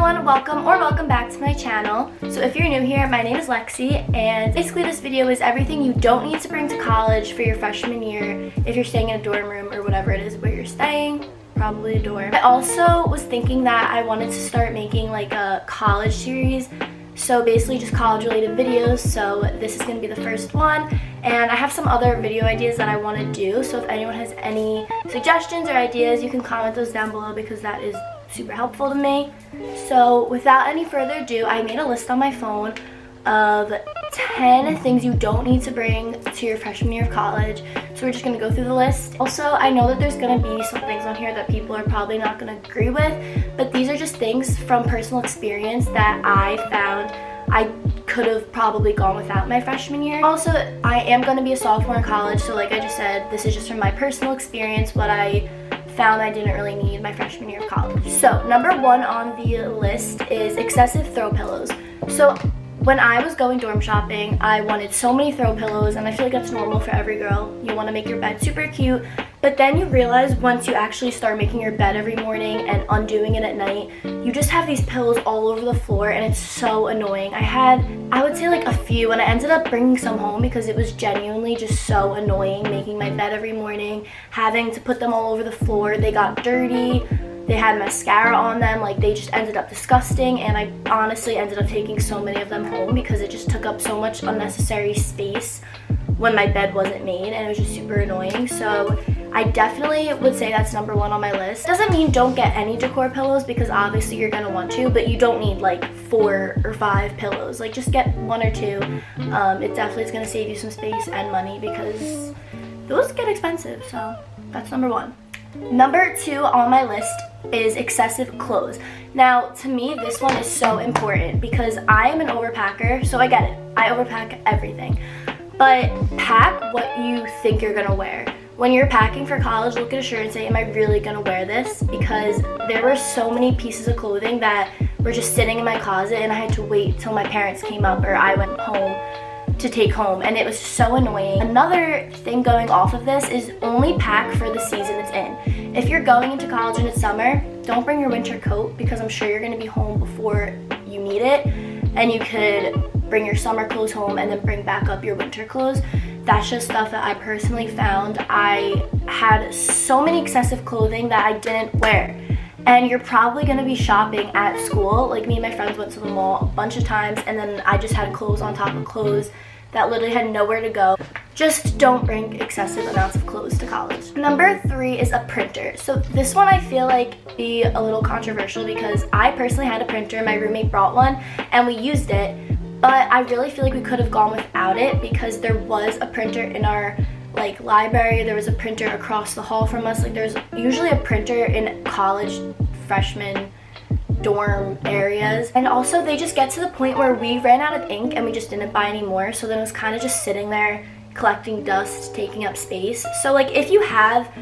everyone, welcome back to my channel. So if you're new here, my name is Lexi, and basically this video is everything you don't need to bring to college for your freshman year if you're staying in a dorm room or whatever it is where you're staying, probably a dorm. I also was thinking that I wanted to start making like a college series, so basically just college related videos. So this is going to be the first one, and I have some other video ideas that I want to do, so if anyone has any suggestions or ideas, you can comment those down below because that is super helpful to me. So without any further ado, I made a list on my phone of 10 things you don't need to bring to your freshman year of college. So we're just going to go through the list. Also, I know that there's going to be some things on here that people are probably not going to agree with, but these are just things from personal experience that I found I could have probably gone without my freshman year. Also, I am going to be a sophomore in college, so like I just said, this is just from my personal experience, what I found I didn't really need my freshman year of college. So number one on the list is excessive throw pillows. So when I was going dorm shopping, I wanted so many throw pillows, and I feel like that's normal for every girl. You want to make your bed super cute, but then you realize once you actually start making your bed every morning and undoing it at night, you just have these pillows all over the floor, and it's so annoying. I would say like a few, and I ended up bringing some home because it was genuinely just so annoying making my bed every morning, having to put them all over the floor. They got dirty. They had mascara on them, like they just ended up disgusting, and I honestly ended up taking so many of them home because it just took up so much unnecessary space when my bed wasn't made, and it was just super annoying. So I definitely would say that's number one on my list. Doesn't mean don't get any decor pillows, because obviously you're gonna want to, but you don't need like 4 or 5 pillows. Like just get 1 or 2. It definitely is gonna save you some space and money because those get expensive. So that's number one. Number 2 on my list is excessive clothes. Now, to me, this one is so important because I am an overpacker, so I get it. I overpack everything. But pack what you think you're gonna wear. When you're packing for college, look at a shirt and say, am I really gonna wear this? Because there were so many pieces of clothing that were just sitting in my closet, and I had to wait till my parents came up or I went home to take home, and it was so annoying. Another thing going off of this is only pack for the season it's in. If you're going into college and it's summer, don't bring your winter coat because I'm sure you're going to be home before you need it, and you could bring your summer clothes home and then bring back up your winter clothes. That's just stuff that I personally found. I had so many excessive clothing that I didn't wear. And you're probably going to be shopping at school. Like me and my friends went to the mall a bunch of times, and then I just had clothes on top of clothes that literally had nowhere to go. Just don't bring excessive amounts of clothes to college. Number 3 is a printer. So this one I feel like be a little controversial because I personally had a printer. My roommate brought one and we used it, but I really feel like we could have gone without it because there was a printer in our like library. There was a printer across the hall from us. Like there's usually a printer in college freshman dorm areas, and also they just get to the point where we ran out of ink and we just didn't buy any more, so then it was kind of just sitting there collecting dust, taking up space. So like if you have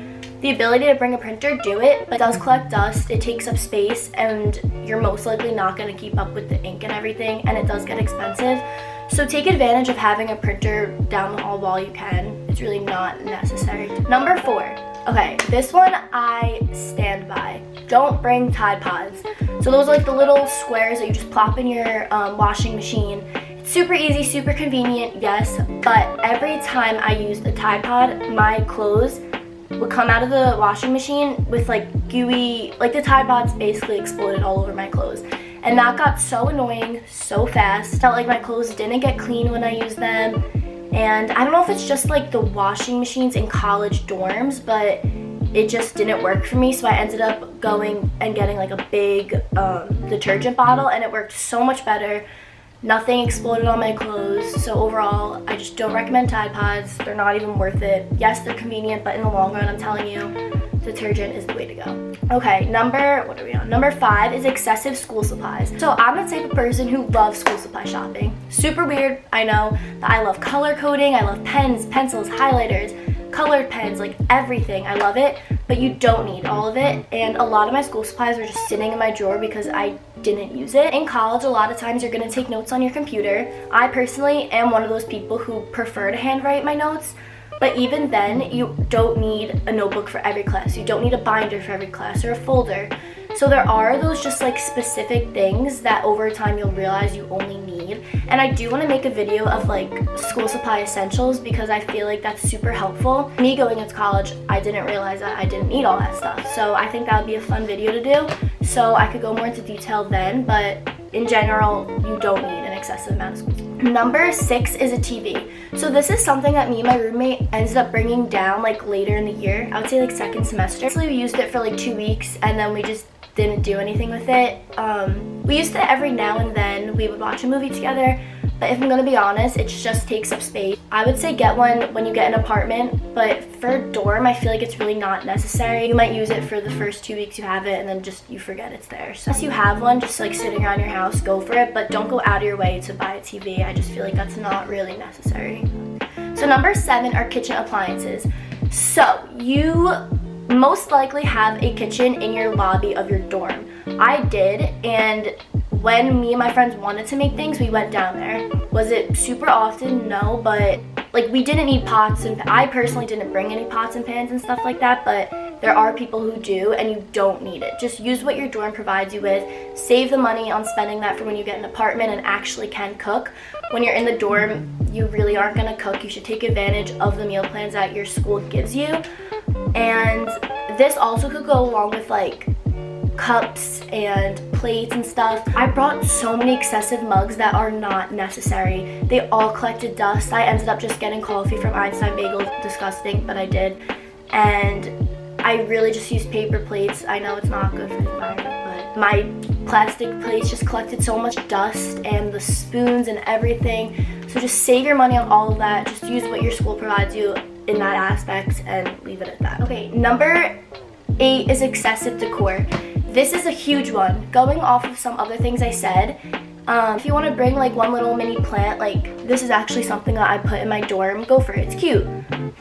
the ability to bring a printer, do it, but it does collect dust, it takes up space, and you're most likely not going to keep up with the ink and everything, and it does get expensive. So take advantage of having a printer down the hall while you can. It's really not necessary. Number 4. Okay, this one I stand by. Don't bring Tide Pods. So those are like the little squares that you just plop in your washing machine. It's super easy, super convenient, yes, but every time I used a Tide Pod, my clothes would come out of the washing machine with like gooey, like the Tide Pods basically exploded all over my clothes. And that got so annoying so fast. Felt like my clothes didn't get clean when I used them. And I don't know if it's just like the washing machines in college dorms, but it just didn't work for me. So I ended up going and getting like a big detergent bottle, and it worked so much better. Nothing exploded on my clothes. So overall, I just don't recommend Tide Pods. They're not even worth it. Yes, they're convenient, but in the long run, I'm telling you, detergent is the way to go. Okay, Number 5 is excessive school supplies. So I'm the type of person who loves school supply shopping. Super weird, I know, but I love color coding, I love pens, pencils, highlighters, colored pens, like everything. I love it, but you don't need all of it. And a lot of my school supplies were just sitting in my drawer because I didn't use it. In college, a lot of times you're gonna take notes on your computer. I personally am one of those people who prefer to handwrite my notes. But even then, you don't need a notebook for every class. You don't need a binder for every class or a folder. So there are those just like specific things that over time you'll realize you only need. And I do want to make a video of like school supply essentials because I feel like that's super helpful. Me going into college, I didn't realize that I didn't need all that stuff. So I think that would be a fun video to do. So I could go more into detail then, but in general, you don't need an excessive amount of school supplies. Number 6 is a TV. So this is something that me and my roommate ended up bringing down like later in the year. I would say like second semester. So we used it for like 2 weeks and then we just didn't do anything with it. We used it every now and then. We would watch a movie together, but if I'm gonna be honest, it just takes up space. I would say get one when you get an apartment, but for a dorm, I feel like it's really not necessary. You might use it for the first 2 weeks you have it, and then just you forget it's there. So if you have one just like sitting around your house, go for it, but don't go out of your way to buy a TV. I just feel like that's not really necessary. So number 7 are kitchen appliances. So you most likely have a kitchen in your lobby of your dorm. I did, and when me and my friends wanted to make things, we went down there. Was it super often? No, but like we didn't need pots, and I personally didn't bring any pots and pans and stuff like that, but there are people who do, and you don't need it. Just use what your dorm provides you with. Save the money on spending that for when you get an apartment and actually can cook. When you're in the dorm, you really aren't gonna cook. You should take advantage of the meal plans that your school gives you. And this also could go along with like cups and plates and stuff. I brought so many excessive mugs that are not necessary. They all collected dust. I ended up just getting coffee from Einstein Bagel. Disgusting, but I did. And I really just used paper plates. I know it's not good for the environment, but my plastic plates just collected so much dust, and the spoons and everything. So just save your money on all of that. Just use what your school provides you in that aspect and leave it at that. Okay, number 8 is excessive decor. This is a huge one. Going off of some other things I said, if you want to bring like one little mini plant, like this is actually something that I put in my dorm, go for it, it's cute.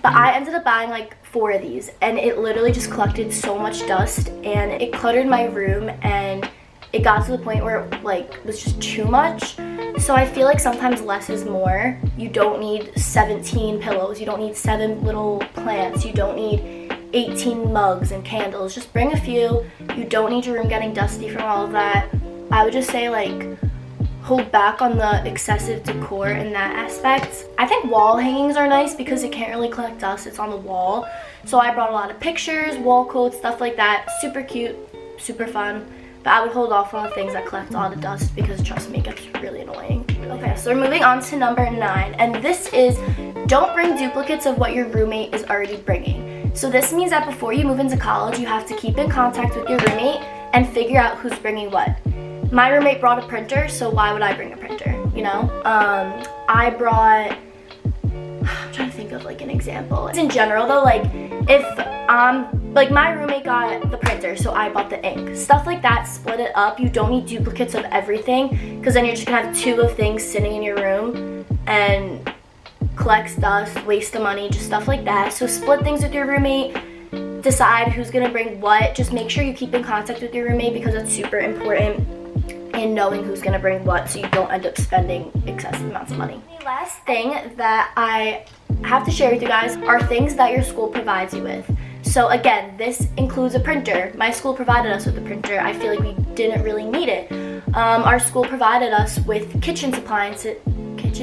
But I ended up buying like 4 of these, and it literally just collected so much dust, and it cluttered my room, and it got to the point where it like was just too much. So I feel like sometimes less is more. You don't need 17 pillows, you don't need 7 little plants, you don't need 18 mugs and candles. Just bring a few. You don't need your room getting dusty from all of that. I would just say like hold back on the excessive decor in that aspect. I think wall hangings are nice because it can't really collect dust, it's on the wall. So I brought a lot of pictures, wall quotes, stuff like that. Super cute, super fun. But I would hold off on the things that collect all the dust because trust me, it gets really annoying. Okay, so we're moving on to number 9, and this is don't bring duplicates of what your roommate is already bringing. So this means that before you move into college, you have to keep in contact with your roommate and figure out who's bringing what. My roommate brought a printer, so why would I bring a printer, you know? I brought, I'm trying to think of like an example. In general though, like if like my roommate got the printer, so I bought the ink. Stuff like that, split it up. You don't need duplicates of everything because then you're just gonna have 2 of things sitting in your room and collects dust, waste of money, just stuff like that. So split things with your roommate, decide who's gonna bring what. Just make sure you keep in contact with your roommate because it's super important in knowing who's gonna bring what so you don't end up spending excessive amounts of money. The last thing that I have to share with you guys are things that your school provides you with. So again, this includes a printer. My school provided us with a printer. I feel like we didn't really need it. Our school provided us with kitchen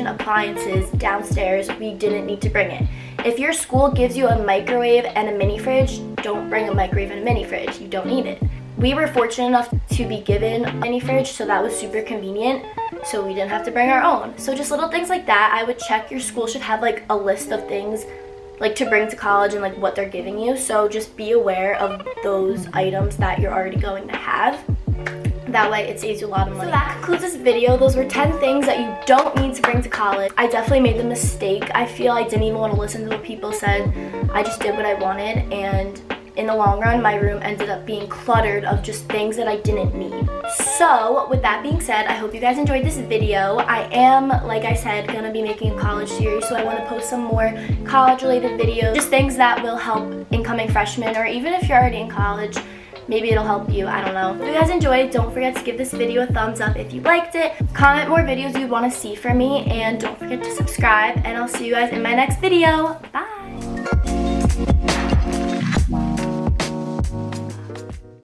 appliances downstairs. We didn't need to bring it. If your school gives you a microwave and a mini fridge, don't bring a microwave and a mini fridge. You don't need it. We were fortunate enough to be given a mini fridge, so that was super convenient. So we didn't have to bring our own. So just little things like that. I would check your school should have like a list of things like to bring to college and like what they're giving you. So just be aware of those items that you're already going to have. That way it saves you a lot of money. So that concludes this video. Those were 10 things that you don't need to bring to college. I definitely made the mistake. I feel I didn't even want to listen to what people said. I just did what I wanted, and in the long run, my room ended up being cluttered of just things that I didn't need. So with that being said, I hope you guys enjoyed this video. I am, like I said, gonna be making a college series, so I want to post some more college related videos, just things that will help incoming freshmen, or even if you're already in college, maybe it'll help you, I don't know. If you guys enjoyed, don't forget to give this video a thumbs up if you liked it. Comment more videos you want to see from me, and don't forget to subscribe, and I'll see you guys in my next video. Bye!